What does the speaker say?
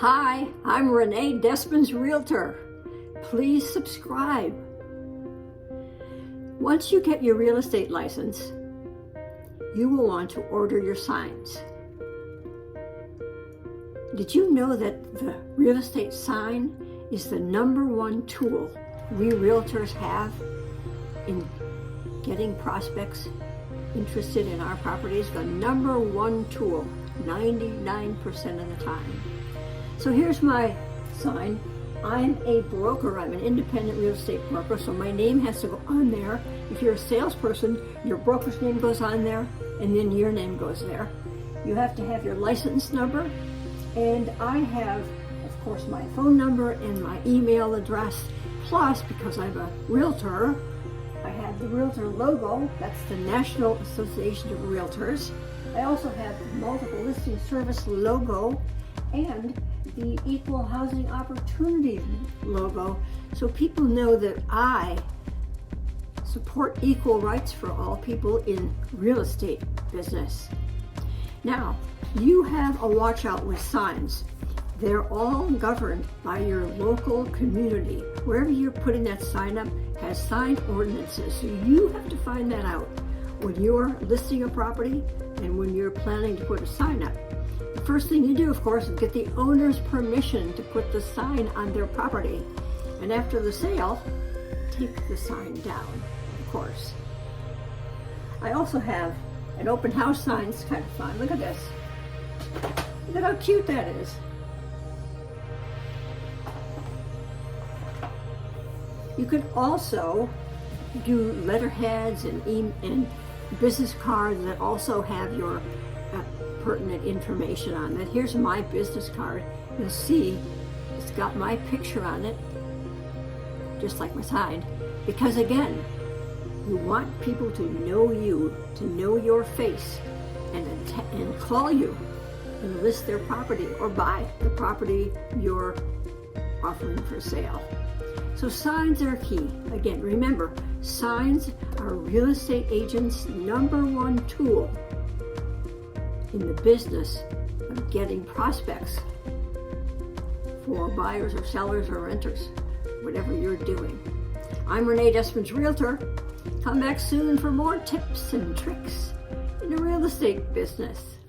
Hi, I'm Renee Despins Realtor. Please subscribe. Once you get your real estate license, you will want to order your signs. Did you know that the real estate sign is the #1 tool we realtors have in getting prospects interested in our properties? The #1 tool, 99% of the time. So here's my sign. I'm a broker. I'm an independent real estate broker, so my name has to go on there. If you're a salesperson, your broker's name goes on there, and then your name goes there. You have to have your license number, and I have, of course, my phone number and my email address. Plus, because I'm a realtor, I have the realtor logo. That's the National Association of Realtors. I also have the multiple listing service logo and the Equal Housing Opportunity logo, so people know that I support equal rights for all people in real estate business. Now, you have a watch out with signs. They're all governed by your local community. Wherever you're putting that sign up has sign ordinances, so you have to find that out when you're listing a property and when you're planning to put a sign up. The first thing you do, of course, is get the owner's permission to put the sign on their property. And after the sale, take the sign down, of course. I also have an open house sign. It's kind of fun. Look at this. Look at how cute that is. You could also do letterheads and business cards that also have your pertinent information on it. Here's my business card. You'll see it's got my picture on it, just like my sign, because again, you want people to know you, to know your face, and call you and list their property or buy the property you're offering for sale. So signs are key. Again, remember, signs are real estate agents' #1 tool in the business of getting prospects for buyers or sellers or renters, whatever you're doing. I'm Renee Despins Realtor. Come back soon for more tips and tricks in the real estate business.